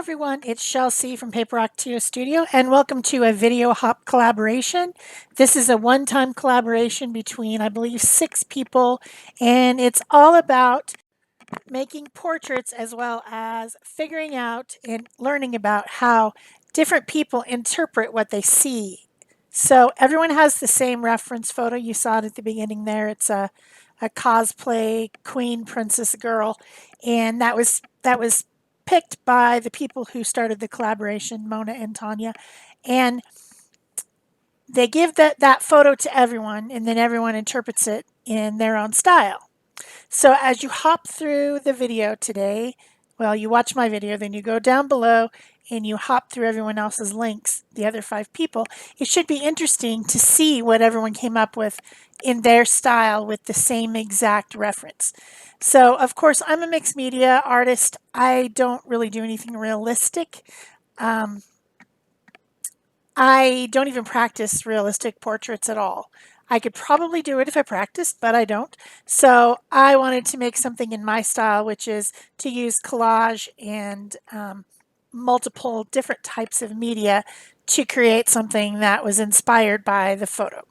everyone, it's Shel C from PaperOcotilloStudio and welcome to a video hop collaboration. This is a one-time collaboration between, I believe, 6 people, and it's all about making portraits as well as figuring out and learning about how different people interpret what they see. So everyone has the same reference photo. You saw it at the beginning there. It's a cosplay queen princess girl, and that was picked by the people who started the collaboration, Mona and Tanya, and they give that photo to everyone, and then everyone interprets it in their own style. So as you hop through the video today, well, you watch my video, then you go down below and you hop through everyone else's links, the other 5 people, it should be interesting to see what everyone came up with in their style with the same exact reference. So, of course, I'm a mixed media artist. I don't really do anything realistic. Um, I don't even practice realistic portraits at all. I could probably do it if I practiced, but I don't. So I wanted to make something in my style, which is to use collage and multiple different types of media to create something that was inspired by the photo.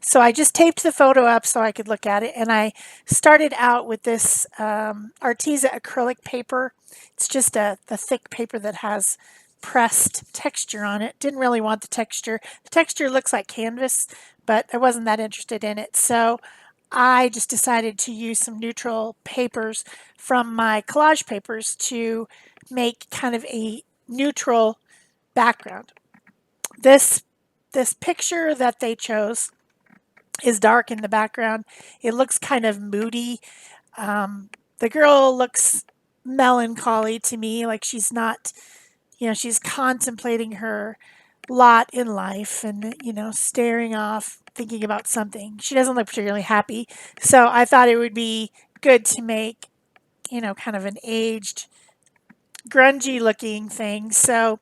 So I just taped the photo up so I could look at it, and I started out with this Arteza acrylic paper. It's just the thick paper that has pressed texture on it. Didn't really want the texture. The texture looks like canvas, but I wasn't that interested in it. So I just decided to use some neutral papers from my collage papers to make kind of a neutral background. This picture that they chose is dark in the background. It looks kind of moody. The girl looks melancholy to me, like she's not, she's contemplating her lot in life and, staring off, thinking about something. She doesn't look particularly happy. So I thought it would be good to make, kind of an aged, grungy looking thing. So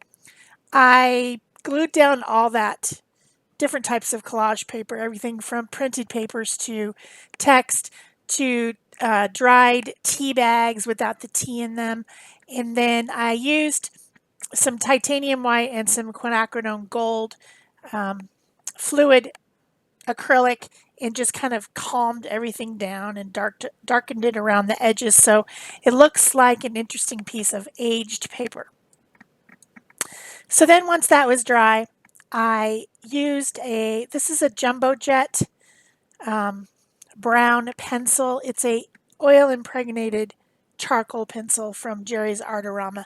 I glued down all that different types of collage paper, everything from printed papers to text to dried tea bags without the tea in them. And then I used some titanium white and some quinacridone gold fluid acrylic and just kind of calmed everything down and darkened it around the edges so it looks like an interesting piece of aged paper. So then once that was dry, I used this is a Jumbo Jet brown pencil. It's a oil impregnated charcoal pencil from Jerry's Artorama.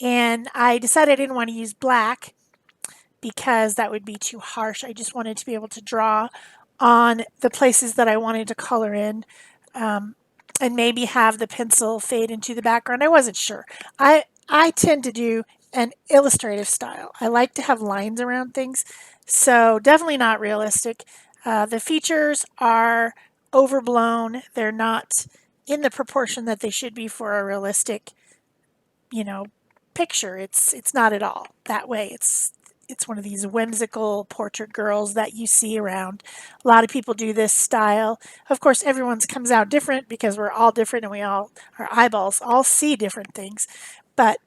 And I decided I didn't want to use black because that would be too harsh. I just wanted to be able to draw on the places that I wanted to color in and maybe have the pencil fade into the background. I wasn't sure. I tend to do an illustrative style. I like to have lines around things, so definitely not realistic. The features are overblown. They're not in the proportion that they should be for a realistic, picture. It's not at all that way. It's one of these whimsical portrait girls that you see around. A lot of people do this style. Of course, everyone's comes out different because we're all different and our eyeballs all see different things. But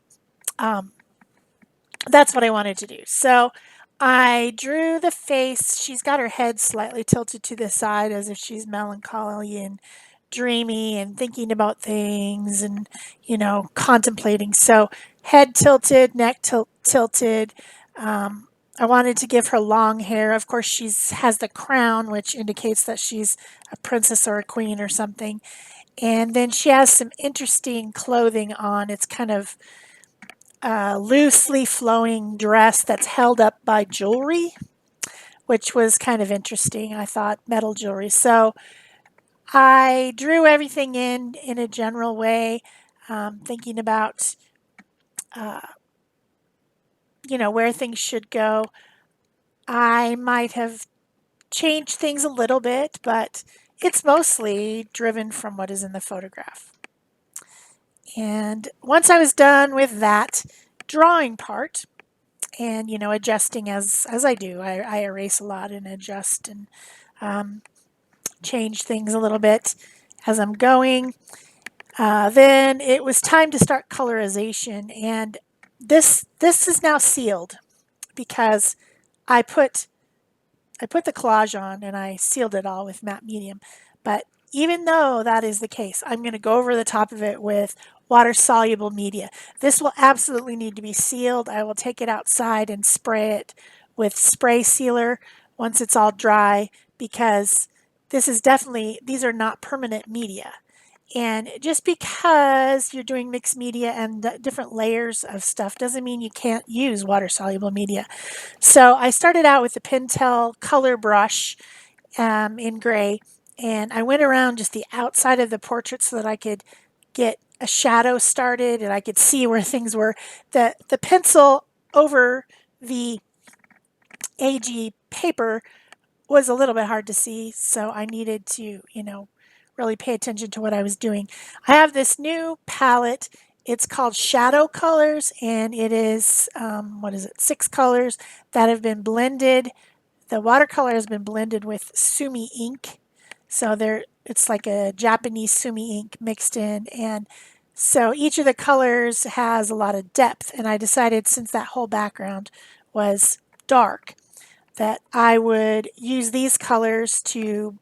that's what I wanted to do. So I drew the face. She's got her head slightly tilted to the side as if she's melancholy and dreamy and thinking about things and, contemplating. So head tilted, neck tilted. I wanted to give her long hair. Of course, she has the crown, which indicates that she's a princess or a queen or something. And then she has some interesting clothing on. It's kind of loosely flowing dress that's held up by jewelry, which was kind of interesting. I thought metal jewelry. So I drew everything in a general way, thinking about, where things should go. I might have changed things a little bit, but it's mostly driven from what is in the photograph. And once I was done with that drawing part and, adjusting as I do, I erase a lot and adjust and change things a little bit as I'm going. Then it was time to start colorization. And this is now sealed because I put the collage on and I sealed it all with matte medium. But even though that is the case, I'm going to go over the top of it with water-soluble media. This will absolutely need to be sealed. I will take it outside and spray it with spray sealer once it's all dry, because these are not permanent media. And just because you're doing mixed media and different layers of stuff doesn't mean you can't use water-soluble media. So I started out with the Pentel color brush in gray, and I went around just the outside of the portrait so that I could get a shadow started and I could see where things were. The pencil over the AG paper was a little bit hard to see, so I needed to, really pay attention to what I was doing. I have this new palette. It's called Shadow Colors, and it is, 6 colors that have been blended. The watercolor has been blended with sumi ink. So it's like a Japanese sumi ink mixed in. And so each of the colors has a lot of depth. And I decided, since that whole background was dark, that I would use these colors to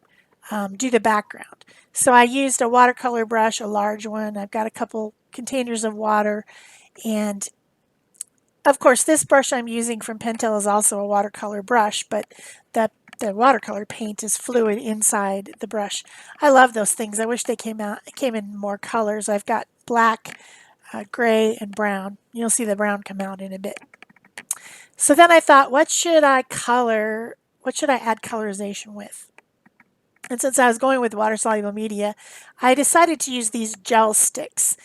do the background. So I used a watercolor brush, a large one. I've got a couple containers of water. And of course, this brush I'm using from Pentel is also a watercolor brush, but the watercolor paint is fluid inside the brush. I love those things. I wish they came in more colors. I've got black, gray, and brown. You'll see the brown come out in a bit. So then I thought, what should I color? What should I add colorization with? And since I was going with water-soluble media, I decided to use these gel sticks.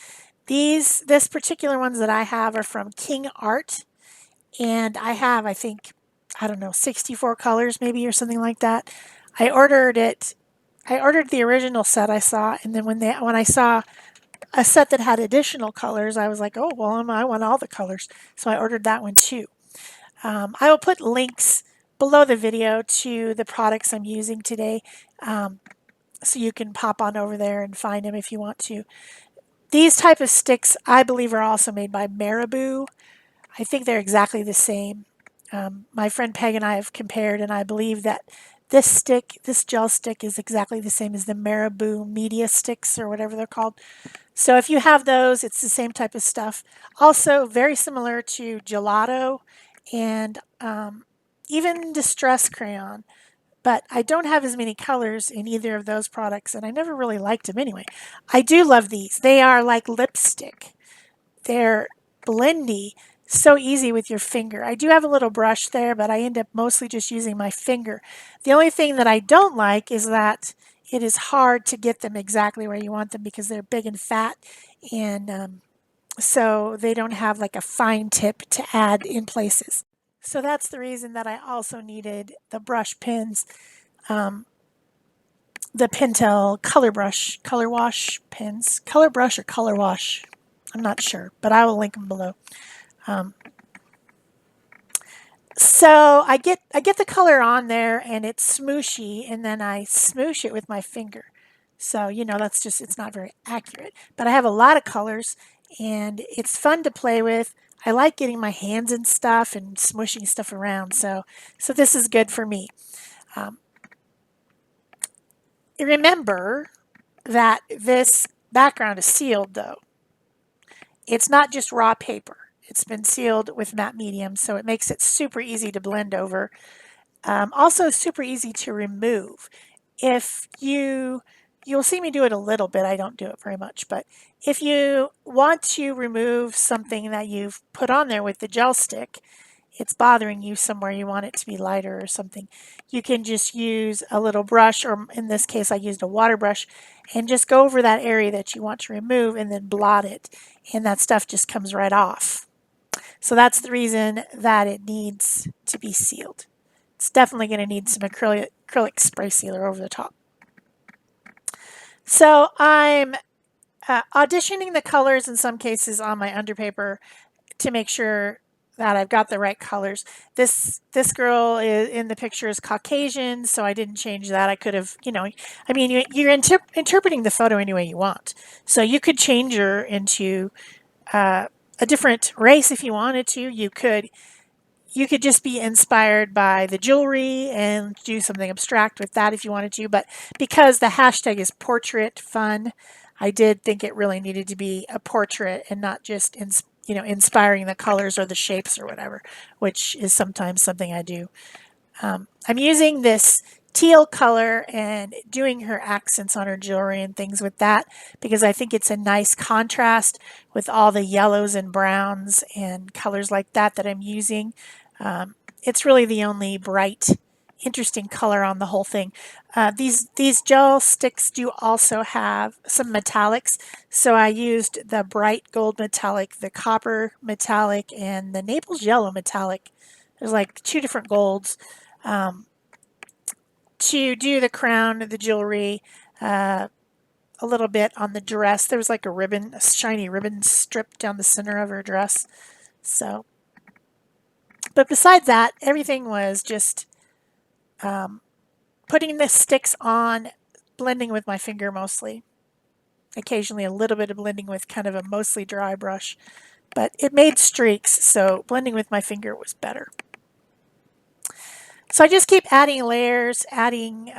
This particular ones that I have are from King Art, and I have, I think, I don't know, 64 colors maybe or something like that. I ordered the original set I saw, and then when I saw a set that had additional colors, I was like, oh, well, I want all the colors. So I ordered that one too. I will put links below the video to the products I'm using today, so you can pop on over there and find them if you want to. These type of sticks, I believe, are also made by Marabou. I think they're exactly the same. My friend Peg and I have compared, and I believe that this gel stick, is exactly the same as the Marabou media sticks, or whatever they're called. So if you have those, it's the same type of stuff. Also very similar to gelato and even Distress Crayon. But I don't have as many colors in either of those products, and I never really liked them anyway. I do love these. They are like lipstick. They're blendy, so easy with your finger. I do have a little brush there, but I end up mostly just using my finger. The only thing that I don't like is that it is hard to get them exactly where you want them because they're big and fat, and so they don't have like a fine tip to add in places. So that's the reason that I also needed the brush pens, the Pentel color wash pens. Color brush or color wash? I'm not sure, but I will link them below. So I get the color on there and it's smooshy, and then I smoosh it with my finger. So, it's not very accurate. But I have a lot of colors and it's fun to play with. I like getting my hands in stuff and smushing stuff around. So this is good for me. Remember that this background is sealed though. It's not just raw paper. It's been sealed with matte medium, so it makes it super easy to blend over. Also super easy to remove. If you'll see me do it a little bit, I don't do it very much, but if you want to remove something that you've put on there with the gel stick, it's bothering you somewhere, you want it to be lighter or something, you can just use a little brush, or in this case I used a water brush, and just go over that area that you want to remove and then blot it, and that stuff just comes right off. So that's the reason that it needs to be sealed. It's definitely going to need some acrylic spray sealer over the top. So I'm auditioning the colors in some cases on my underpaper to make sure that I've got the right colors. This girl in the picture is Caucasian, so I didn't change that. I could have, you're interpreting the photo any way you want. So you could change her into a different race if you wanted to. You could just be inspired by the jewelry and do something abstract with that if you wanted to. But because the hashtag is portrait fun, I did think it really needed to be a portrait and not just inspiring the colors or the shapes or whatever, which is sometimes something I do. I'm using this teal color and doing her accents on her jewelry and things with that because I think it's a nice contrast with all the yellows and browns and colors like that that I'm using. It's really the only bright, interesting color on the whole thing. These gel sticks do also have some metallics, so I used the bright gold metallic, the copper metallic, and the Naples yellow metallic. There's like two different golds to do the crown, the jewelry, a little bit on the dress. There was like a ribbon, a shiny ribbon strip down the center of her dress. So, but besides that, everything was just putting the sticks on, blending with my finger mostly. Occasionally a little bit of blending with kind of a mostly dry brush. But it made streaks, so blending with my finger was better. So I just keep adding layers, adding,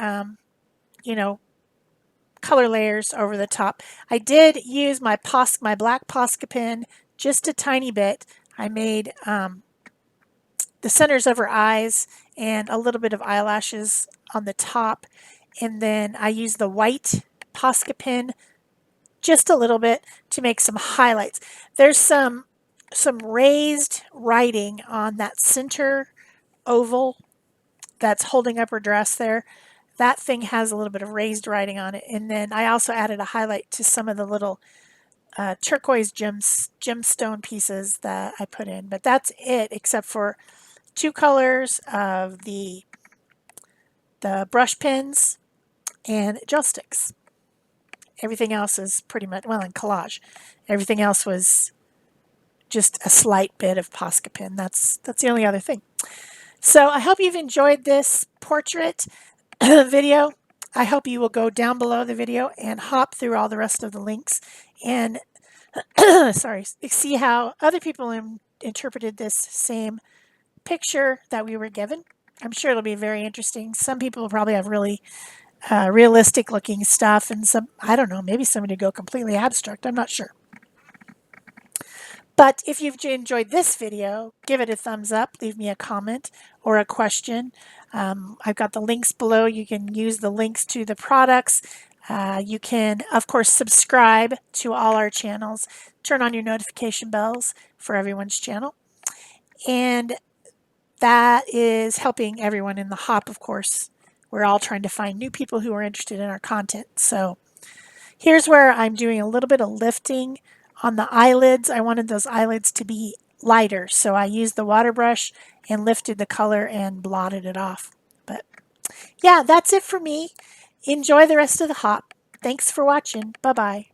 color layers over the top. I did use my black Posca pen just a tiny bit. I made the centers of her eyes and a little bit of eyelashes on the top. And then I used the white Posca pen just a little bit to make some highlights. There's some raised writing on that center oval that's holding up her dress there. That thing has a little bit of raised writing on it. And then I also added a highlight to some of the little turquoise gemstone pieces that I put in. But that's it, except for two colors of the brush pens and gel sticks. Everything else is pretty much, well, in collage. Everything else was just a slight bit of Posca pen. That's the only other thing. So I hope you've enjoyed this portrait video. I hope you will go down below the video and hop through all the rest of the links and sorry, see how other people interpreted this same picture that we were given. I'm sure it'll be very interesting. Some people will probably have really realistic looking stuff, and some, I don't know, maybe somebody go completely abstract. I'm not sure. But if you've enjoyed this video, give it a thumbs up, leave me a comment or a question. I've got the links below. You can use the links to the products. You can, of course, subscribe to all our channels. Turn on your notification bells for everyone's channel. And that is helping everyone in the hop, of course. We're all trying to find new people who are interested in our content. So here's where I'm doing a little bit of lifting on the eyelids. I wanted those eyelids to be lighter, so I used the water brush and lifted the color and blotted it off. But yeah, that's it for me. Enjoy the rest of the hop. Thanks for watching. Bye-bye.